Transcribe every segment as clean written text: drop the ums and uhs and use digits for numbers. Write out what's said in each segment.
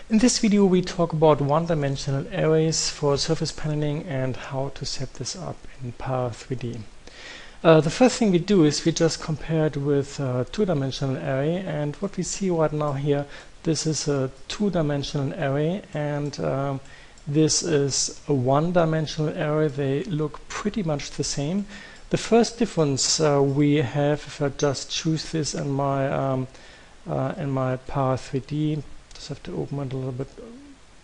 In this video we talk about one-dimensional arrays for surface paneling and how to set this up in Para3D. The first thing we do is we just compare it with a two-dimensional array, and what we see right now here, this is a two-dimensional array and this is a one-dimensional array. They look pretty much the same. The first difference we have, if I just choose this in my Para3D, just have to open it a little bit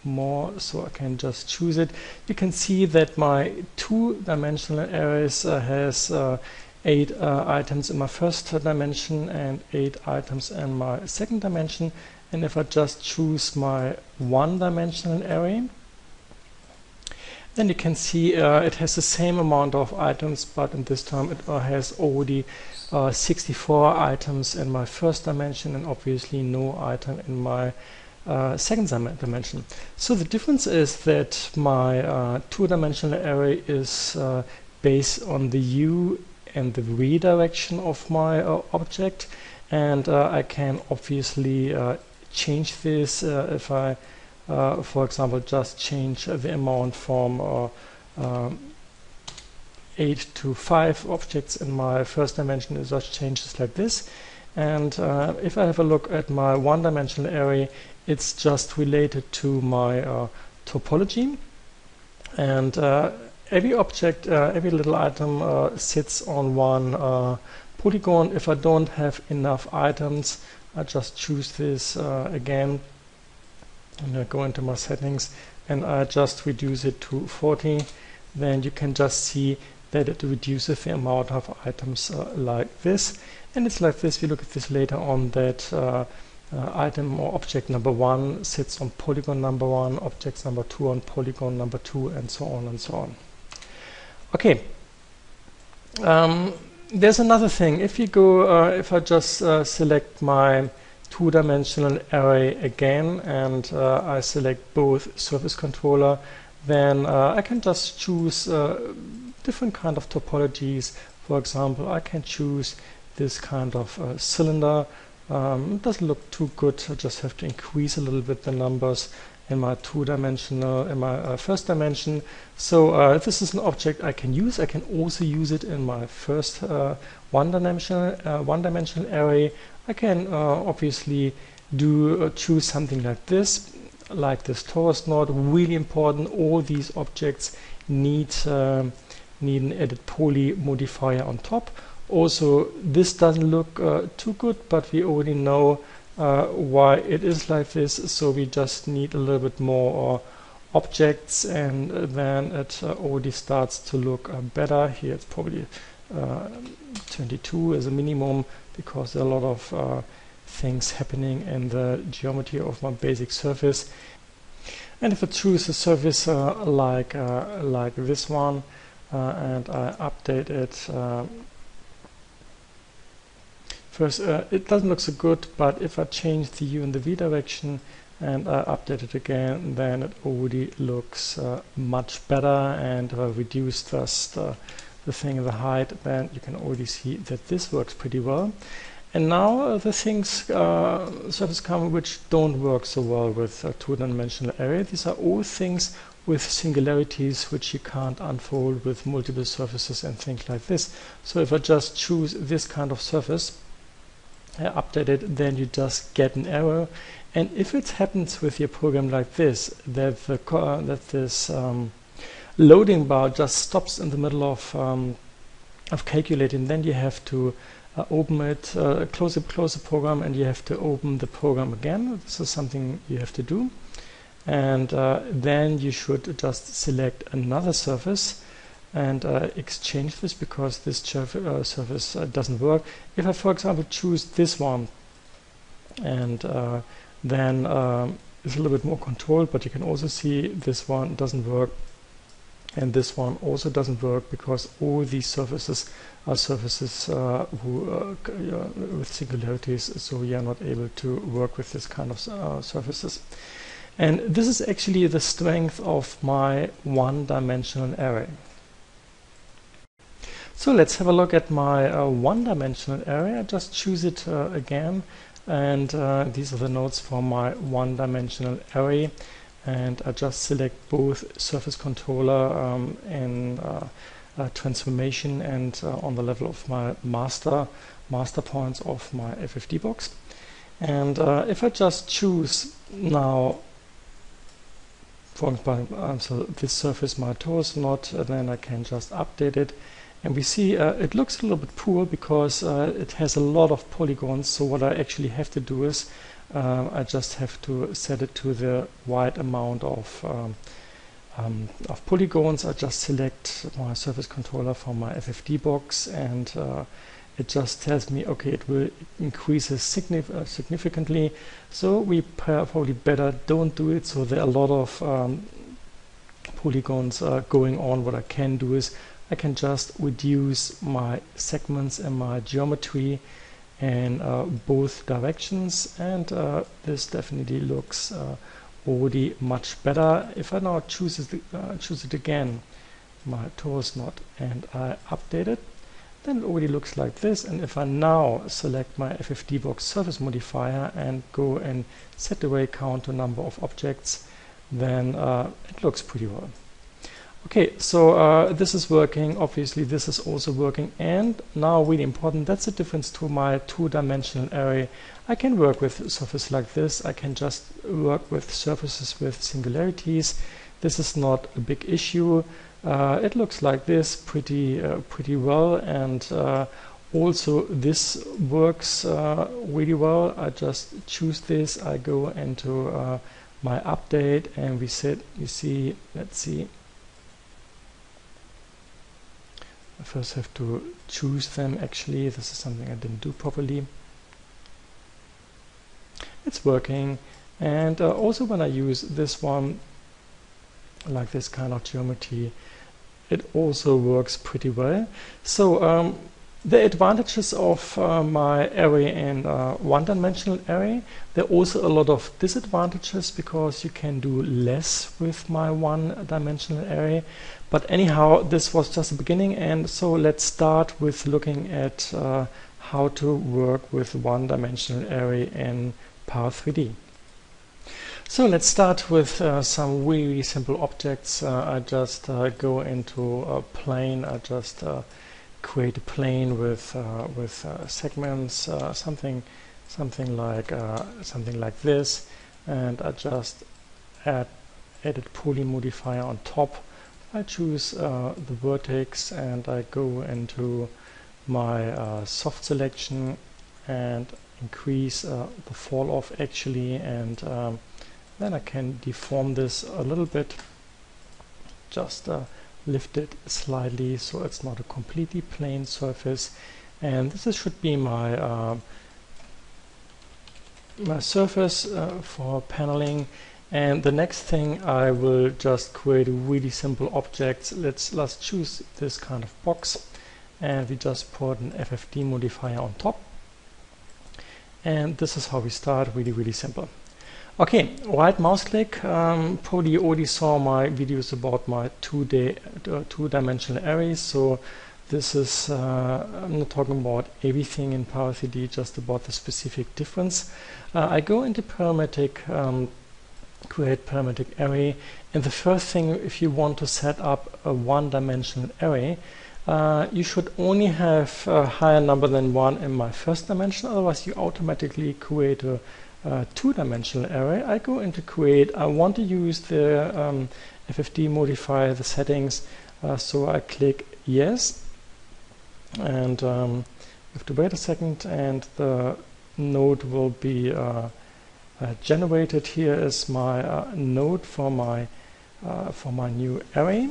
more so I can just choose it. You can see that my two-dimensional arrays has 8 items in my first dimension and 8 items in my second dimension. And if I just choose my one-dimensional array, then you can see it has the same amount of items, but in this time it has already 64 items in my first dimension and obviously no item in my second dimension. So the difference is that my two-dimensional array is based on the u and the v direction of my object, and I can obviously change this if I for example just change the amount from 8 to 5 objects in my first dimension. It just changes like this. And if I have a look at my one-dimensional array, it's just related to my topology, and every object, every little item sits on one polygon. If I don't have enough items, I just choose this again, and I go into my settings and I just reduce it to 40. Then you can just see that it reduces the amount of items like this. And it's like this, we look at this later on, that item or object number 1 sits on polygon number 1, objects number 2 on polygon number 2, and so on and so on. Okay, there's another thing. If you go, if I just select my two-dimensional array again and I select both surface controller, then I can just choose different kind of topologies. For example, I can choose this kind of cylinder. It doesn't look too good. I just have to increase a little bit the numbers in my two-dimensional, in my first dimension. So this is an object I can use. I can also use it in my first one-dimensional array. I can obviously choose something like this torus node. Really important, all these objects need an edit poly modifier on top. Also, this doesn't look too good, but we already know why it is like this, so we just need a little bit more objects, and then it already starts to look better. Here it's probably 22 as a minimum, because there are a lot of things happening in the geometry of my basic surface. And if I choose a surface like this one and I update it, first it doesn't look so good, but if I change the u and the v direction and I update it again, then it already looks much better, and reduce just the thing in the height, then you can already see that this works pretty well. And now the things surface come which don't work so well with a two-dimensional array. These are all things with singularities which you can't unfold with multiple surfaces and things like this. So if I just choose this kind of surface, I update it, then you just get an error. And if it happens with your program like this, that this loading bar just stops in the middle of calculating, then you have to open it, close the program, and you have to open the program again. This is something you have to do. And then you should just select another surface and exchange this, because this surface doesn't work. If I, for example, choose this one, and then it's a little bit more controlled, but you can also see this one doesn't work, and this one also doesn't work, because all these surfaces are surfaces with singularities, so we are not able to work with this kind of surfaces. And this is actually the strength of my one-dimensional array. So let's have a look at my one-dimensional array. I just choose it again and these are the nodes for my one-dimensional array, and I just select both surface controller in transformation and on the level of my master points of my FFD box. And if I just choose now, for example, so this surface my torus node, then I can just update it. And we see it looks a little bit poor because it has a lot of polygons. So what I actually have to do is I just have to set it to the right amount of polygons. I just select my surface controller from my FFD box, and it just tells me, okay, it will increase significantly. So we probably better don't do it. So there are a lot of polygons going on. What I can do is I can just reduce my segments and my geometry in both directions, and this definitely looks already much better. If I now choose it again, my torus node, and I update it, then it already looks like this. And if I now select my FFD box surface modifier and go and set the array count to number of objects, then it looks pretty well. Okay, so this is working. Obviously this is also working, and now really important, that's the difference to my two-dimensional array. I can work with surfaces like this. I can just work with surfaces with singularities. This is not a big issue. It looks like this pretty well, and also this works really well. I just choose this, I go into my update, and we see, let's see, I first have to choose them. Actually, this is something I didn't do properly. It's working, and also when I use this one, like this kind of geometry, it also works pretty well. So the advantages of my array in one-dimensional array, there are also a lot of disadvantages because you can do less with my one-dimensional array. But anyhow, this was just the beginning, and so let's start with looking at how to work with one-dimensional array in Power3D. So let's start with some really simple objects. I just go into a plane. I just create a plane with segments, something like this, and I just add edit poly modifier on top. I choose the vertex, and I go into my soft selection and increase the fall off actually, and then I can deform this a little bit, just lift it slightly so it's not a completely plain surface. And this should be my my surface for paneling. And the next thing, I will just create a really simple object. Let's choose this kind of box, and we just put an FFD modifier on top. And this is how we start, really simple. Okay, right mouse click. Probably you already saw my videos about my two-dimensional arrays. So this is, I'm not talking about everything in Power3D, just about the specific difference. I go into parametric, create parametric array, and the first thing, if you want to set up a one-dimensional array, you should only have a higher number than 1 in my first dimension, otherwise you automatically create a two-dimensional array. I go into create. I want to use the FFD modifier, the settings, so I click yes, and you have to wait a second, and the node will be generated. Here is my node for my new array.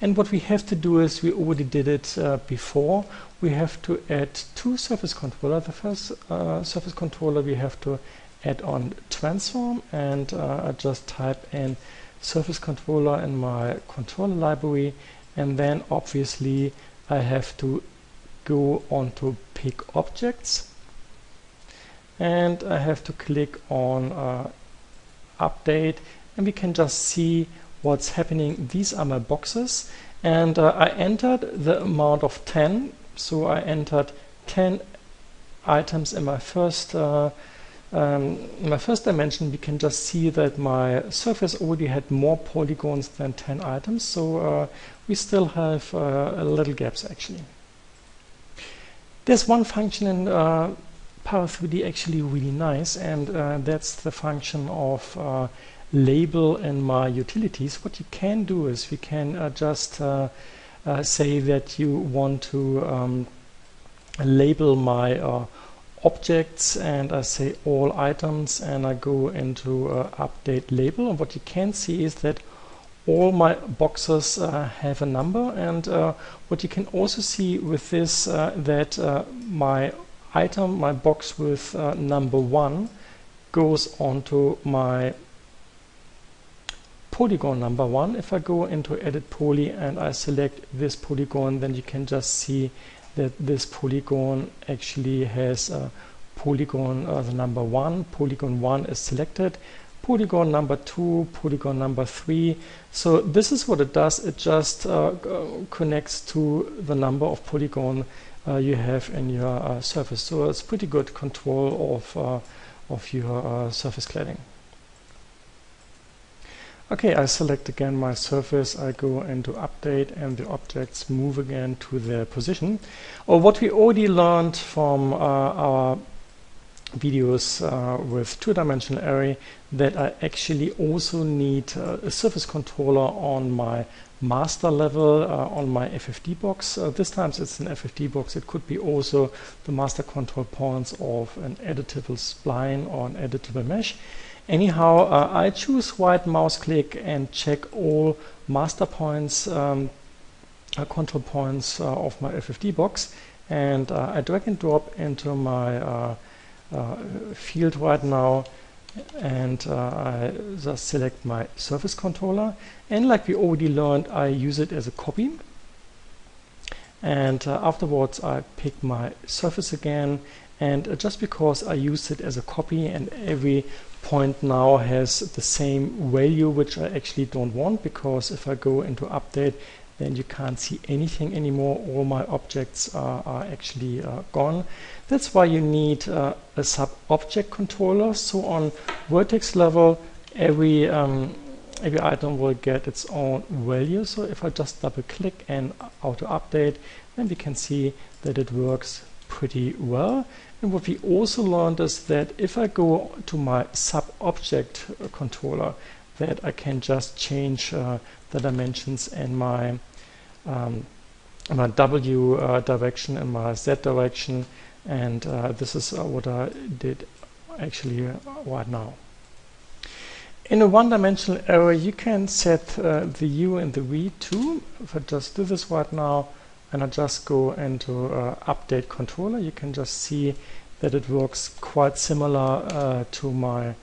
And what we have to do is, we already did it before, we have to add two surface controller. The first surface controller we have to add on transform, and I just type in surface controller in my controller library, and then obviously I have to go on to pick objects, and I have to click on update, and we can just see what's happening. These are my boxes, and I entered the amount of 10, so I entered 10 items in my first my first dimension, we can just see that my surface already had more polygons than 10 items, so we still have little gaps actually. There's one function in Power 3D actually really nice, and that's the function of label in my utilities. What you can do is we can just say that you want to label my objects, and I say all items, and I go into update label, and what you can see is that all my boxes have a number, and what you can also see with this that my item, my box with number 1 goes onto my polygon number 1. If I go into edit poly and I select this polygon, then you can just see that this polygon actually has polygon the number 1. Polygon 1 is selected, polygon number 2, polygon number 3. So this is what it does. It just connects to the number of polygon you have in your surface. So it's pretty good control of your surface cladding. Okay, I select again my surface, I go into update, and the objects move again to their position. Or what we already learned from our videos with two-dimensional array, that I actually also need a surface controller on my master level on my FFD box. This time it's an FFD box. It could be also the master control points of an editable spline or an editable mesh. Anyhow, I choose right mouse click and check all master points, control points of my FFD box, and I drag and drop into my field right now, and I just select my surface controller, and like we already learned, I use it as a copy, and afterwards I pick my surface again, and just because I used it as a copy and every point now has the same value, which I actually don't want, because if I go into update, then you can't see anything anymore. All my objects are actually gone. That's why you need a sub-object controller. So on vertex level, every item will get its own value. So if I just double click and auto update, then we can see that it works pretty well. And what we also learned is that if I go to my sub-object controller, that I can just change the dimensions in my W direction and my Z direction, and this is what I did actually right now. In a one-dimensional array, you can set the U and the V too. If I just do this right now, and I just go into update controller, you can just see that it works quite similar to my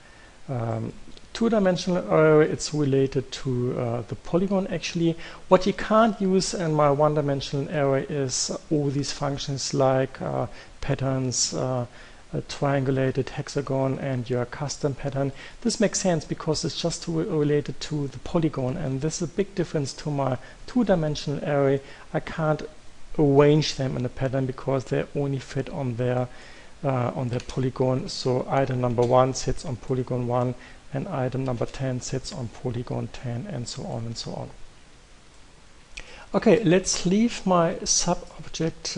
two-dimensional array. It's related to the polygon actually. What you can't use in my one-dimensional array is all these functions like patterns, a triangulated hexagon, and your custom pattern. This makes sense because it's just related to the polygon, and this is a big difference to my two-dimensional array. I can't arrange them in a pattern because they only fit on their polygon. So item number 1 sits on polygon 1, and item number 10 sits on polygon 10, and so on and so on. Okay, let's leave my sub-object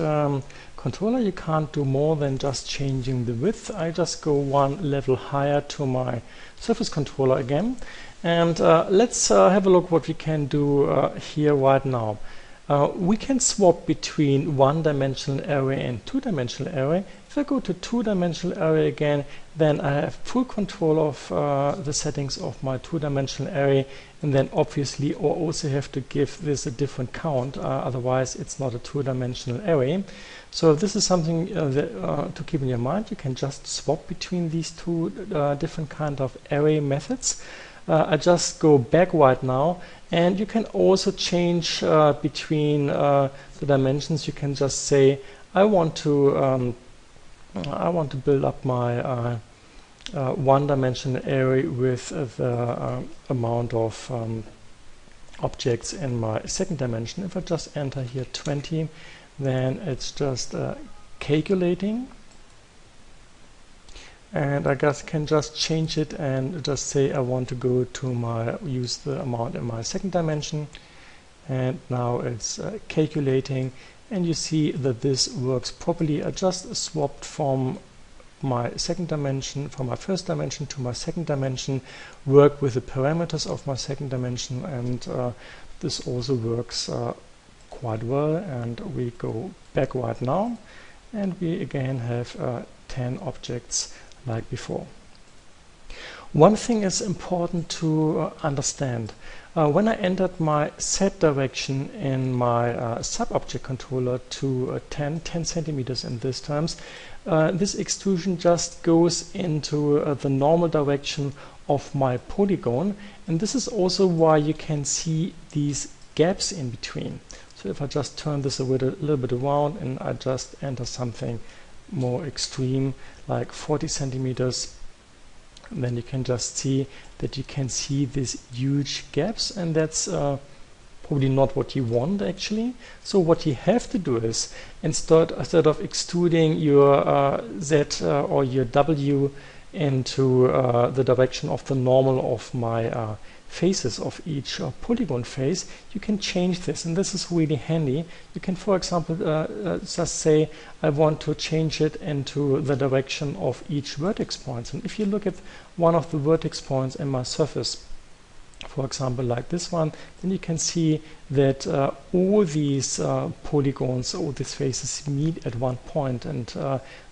controller. You can't do more than just changing the width. I just go one level higher to my surface controller again, and let's have a look what we can do here right now. We can swap between one-dimensional array and two-dimensional array. If I go to two-dimensional array again, then I have full control of the settings of my two-dimensional array, and then obviously I also have to give this a different count, otherwise it's not a two-dimensional array. So this is something to keep in your mind. You can just swap between these two different kind of array methods. I just go back right now, and you can also change between the dimensions. You can just say I want to build up my one-dimensional array with the amount of objects in my second dimension. If I just enter here 20, then it's just calculating and I guess can just change it and just say I want to go to use the amount in my second dimension, and now it's calculating, and you see that this works properly. I just swapped from my second dimension, from my first dimension to my second dimension, work with the parameters of my second dimension, and this also works quite well. And we go back right now, and we again have 10 objects like before. One thing is important to understand. When I entered my Z direction in my sub-object controller to 10 centimeters in these terms, this extrusion just goes into the normal direction of my polygon, and this is also why you can see these gaps in between. So if I just turn this a little bit around and I just enter something more extreme like 40 centimeters, then you can just see that you can see these huge gaps, and that's probably not what you want actually. So what you have to do is, instead of extruding your Z or your W into the direction of the normal of my faces of each polygon face, you can change this, and this is really handy. You can, for example, just say I want to change it into the direction of each vertex point. And if you look at one of the vertex points in my surface, for example like this one, then you can see that all these polygons, all these faces meet at one point, and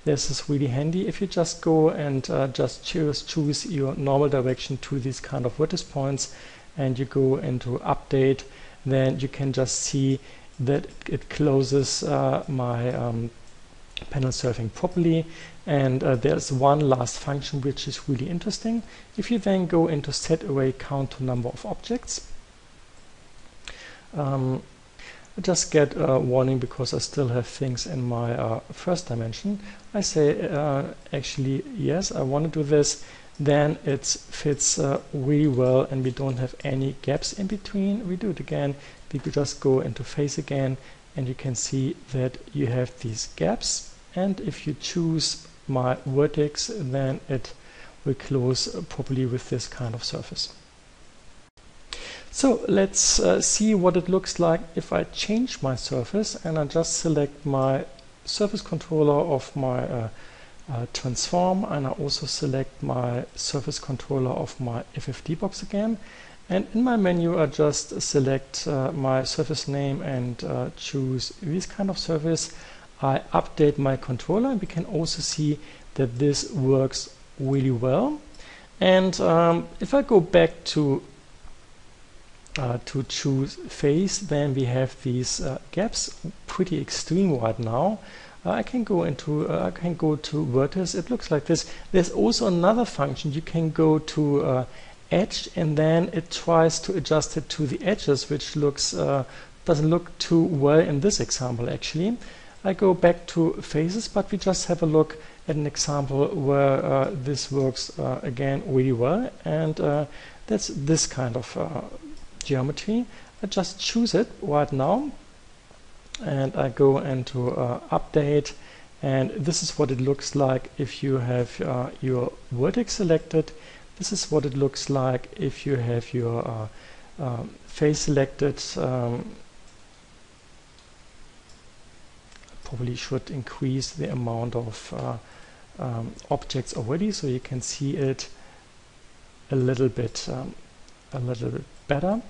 this is really handy. If you just go and just choose your normal direction to these kind of vertex points, and you go into update, then you can just see that it closes my panel surfing properly. And there's one last function which is really interesting. If you then go into set array count to number of objects, I just get a warning because I still have things in my first dimension. I say actually yes, I want to do this, then it fits really well, and we don't have any gaps in between. We do it again, we could just go into face again, and you can see that you have these gaps, and if you choose my vertex, then it will close properly with this kind of surface. So let's see what it looks like if I change my surface, and I just select my surface controller of my transform, and I also select my surface controller of my FFD box again, and in my menu I just select my surface name and choose this kind of surface. I update my controller, and we can also see that this works really well. And if I go back to choose face, then we have these gaps pretty extreme right now. I can go to vertex. It looks like this. There's also another function. You can go to edge, and then it tries to adjust it to the edges, which looks doesn't look too well in this example actually. I go back to faces, but we just have a look at an example where this works again really well, and that's this kind of geometry. I just choose it right now, and I go into update, and this is what it looks like if you have your vertex selected. This is what it looks like if you have your face selected. Probably should increase the amount of objects already, so you can see it a little bit better.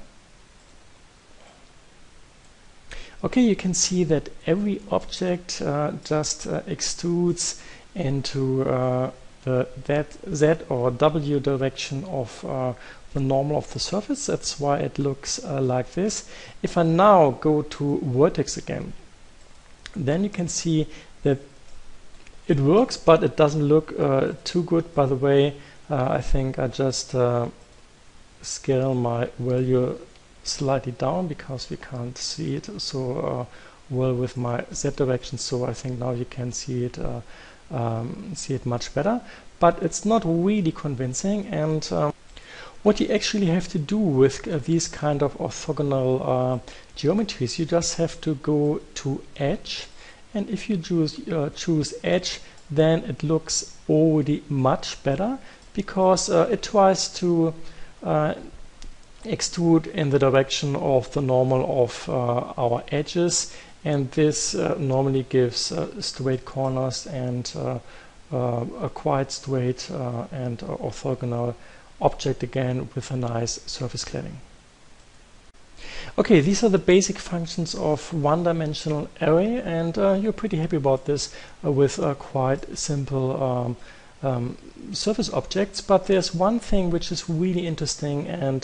Okay, you can see that every object just extrudes into the Z or W direction of the normal of the surface. That's why it looks like this. If I now go to vertex again, then you can see that it works, but it doesn't look too good. By the way, I think I just scale my value slightly down because we can't see it so well with my Z direction. So I think now you can see it much better, but it's not really convincing. And what you actually have to do with these kind of orthogonal geometries, you just have to go to edge, and if you choose edge, then it looks already much better, because it tries to extrude in the direction of the normal of our edges, and this normally gives straight corners and a quite straight and orthogonal object again with a nice surface cladding. Okay, these are the basic functions of one-dimensional array, and you're pretty happy about this with quite simple surface objects. But there's one thing which is really interesting, and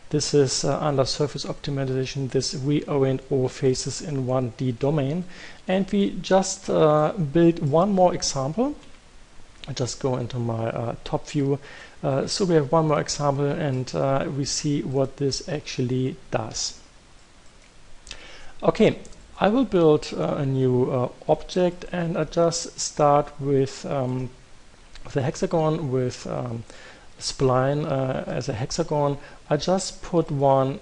this is under surface optimization, this reorient all faces in 1D domain. And we just build one more example. I just go into my top view. So we have one more example, and we see what this actually does. Okay, I will build a new object, and I just start with the hexagon with spline as a hexagon. I just put one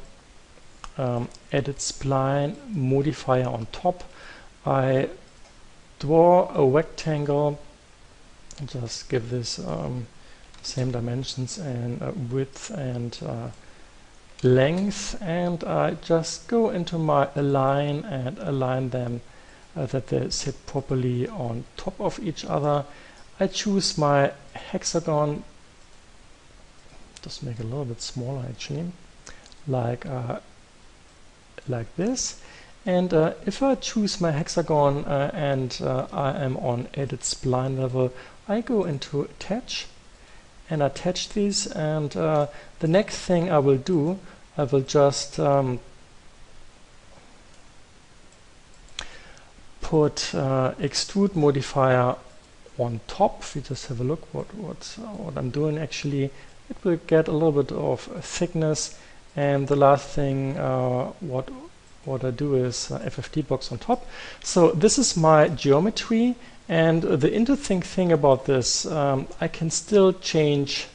edit spline modifier on top. I draw a rectangle, just give this same dimensions and width and length, and I just go into my align and align them that they sit properly on top of each other. I choose my hexagon, just make it a little bit smaller actually, like this. And if I choose my hexagon and I am on edit spline level, I go into attach and attach these, and the next thing I will do, I will just put extrude modifier on top. If we just have a look what I'm doing actually, it will get a little bit of thickness, and the last thing what I do is FFT box on top. So this is my geometry, and the interesting thing about this, I can still change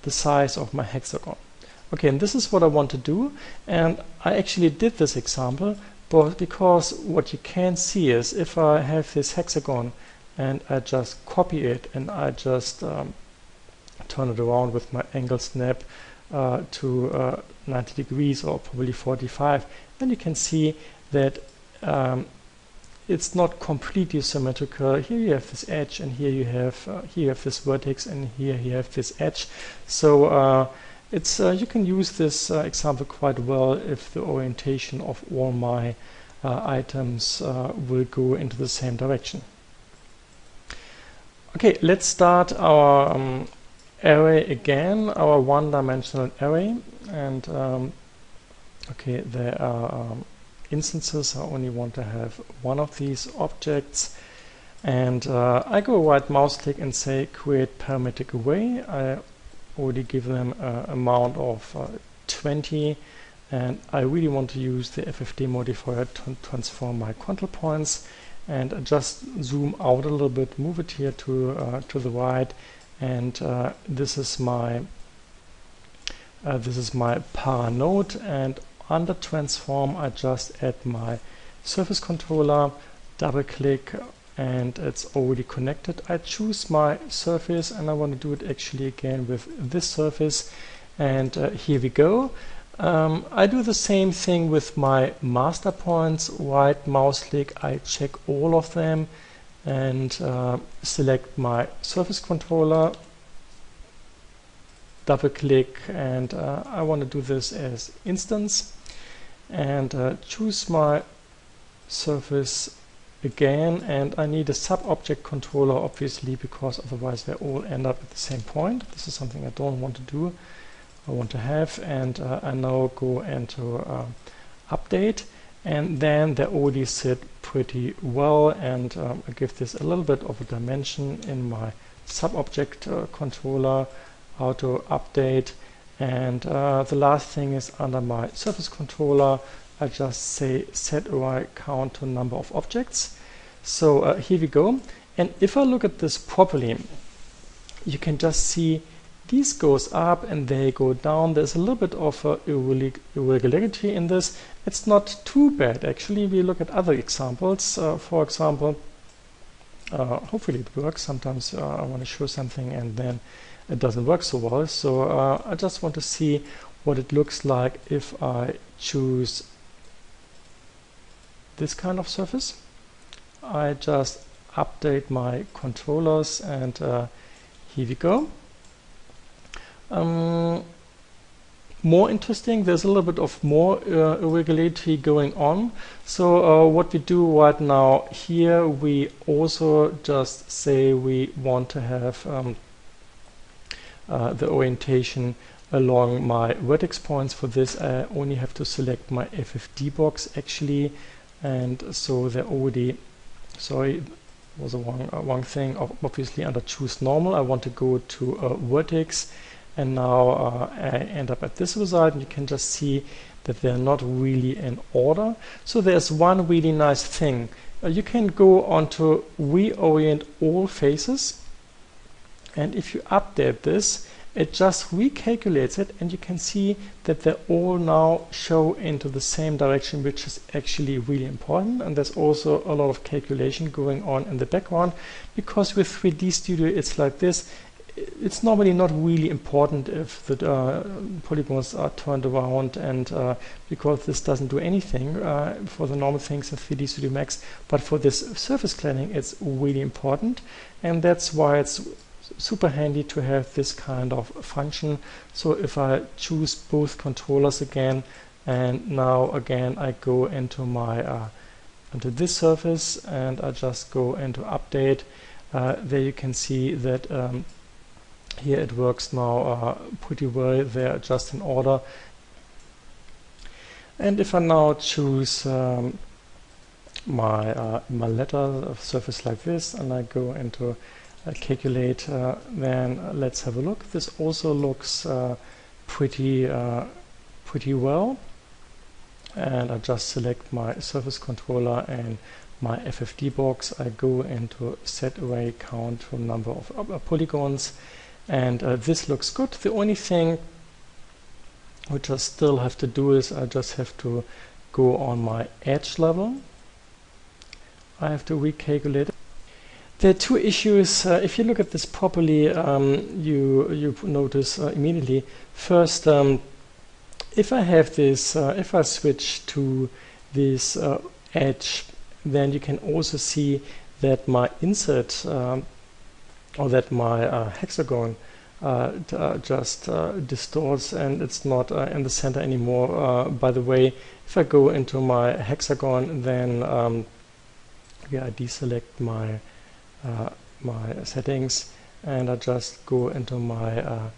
the size of my hexagon. Okay, and this is what I want to do, and I actually did this example because what you can see is if I have this hexagon and I just copy it and I just turn it around with my angle snap to 90 degrees or probably 45, then you can see that it's not completely symmetrical. Here you have this edge, and here you have this vertex, and here you have this edge. So it's you can use this example quite well if the orientation of all my items will go into the same direction. Okay, let's start our array again, our one-dimensional array, and okay, there are instances. I only want to have one of these objects, and I go right mouse click and say create parametric array. I already give them an amount of 20, and I really want to use the FFT modifier to transform my control points, and just zoom out a little bit, move it here to the right, and this is my para node, and under transform I just add my surface controller, double click, and it's already connected. I choose my surface, and I want to do it actually again with this surface, and here we go. I do the same thing with my master points. Right mouse click, I check all of them and select my surface controller, double click, and I want to do this as instance, and choose my surface again, and I need a sub-object controller obviously, because otherwise they all end up at the same point. This is something I don't want to do, I want to have, and I now go into update, and then they already sit pretty well, and I give this a little bit of a dimension in my sub-object controller, auto update, and the last thing is under my surface controller I just say set array count to number of objects. So here we go, and if I look at this properly, you can just see these goes up and they go down. There's a little bit of irregularity in this. It's not too bad actually. We look at other examples. For example, hopefully it works. Sometimes I want to show something and then it doesn't work so well. So I just want to see what it looks like if I choose this kind of surface. I just update my controllers and here we go. More interesting, there's a little bit of more irregularity going on. So what we do right now here, we also just say we want to have the orientation along my vertex points. For this I only have to select my FFD box actually, and so they're already, sorry, was a wrong thing. Obviously under choose normal I want to go to a vertex, and now I end up at this result, and you can just see that they're not really in order. So there's one really nice thing. You can go on to reorient all faces, and if you update this, it just recalculates it, and you can see that they all now show into the same direction, which is actually really important. And there's also a lot of calculation going on in the background, because with 3D Studio it's like this. It's normally not really important if the polygons are turned around, and because this doesn't do anything for the normal things in 3D Studio Max, but for this surface cleaning it's really important, and that's why it's super handy to have this kind of function. So if I choose both controllers again, and now again I go into my into this surface and I just go into update, there you can see that here it works now pretty well. They're just in order. And if I now choose my letter surface like this, and I go into calculate, then let's have a look. This also looks pretty well. And I just select my surface controller and my FFD box. I go into set array count from number of polygons. And this looks good. The only thing which I still have to do is I just have to go on my edge level. I have to recalculate it. There are two issues. If you look at this properly, you notice immediately. First, if I have this, if I switch to this edge, then you can also see that my insert or that my hexagon just distorts, and it's not in the center anymore. By the way, if I go into my hexagon, then yeah, I deselect my my settings, and I just go into my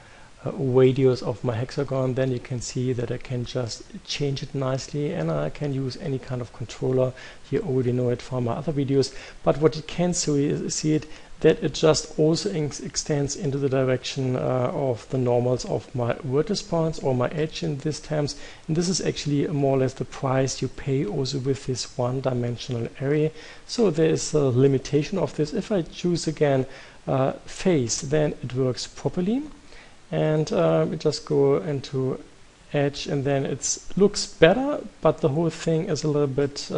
radius of my hexagon, then you can see that I can just change it nicely, and I can use any kind of controller. You already know it from my other videos, but what you can see it that it just also extends into the direction of the normals of my vertex points, or my edge in this terms. And this is actually more or less the price you pay also with this one-dimensional array. So there is a limitation of this. If I choose again face, then it works properly. And we just go into edge, and then it looks better, but the whole thing is a little bit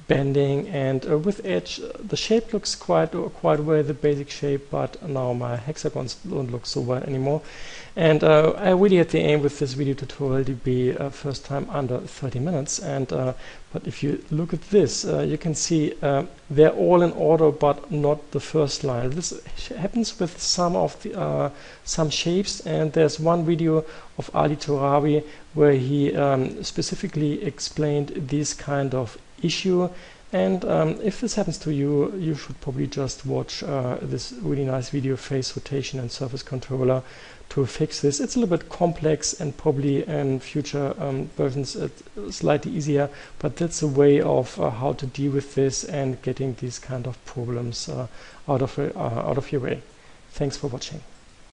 bending, and with edge the shape looks quite well, the basic shape, but now my hexagons don't look so well anymore. And I really had the aim with this video tutorial to be first time under 30 minutes, and but if you look at this, you can see they're all in order, but not the first line. This happens with some of the some shapes, and there's one video of Ali Torabi where he specifically explained this kind of issue. And if this happens to you, you should probably just watch this really nice video, face rotation and surface controller, to fix this. It's a little bit complex, and probably in future versions it's slightly easier, but that's a way of how to deal with this and getting these kind of problems out of your way. Thanks for watching.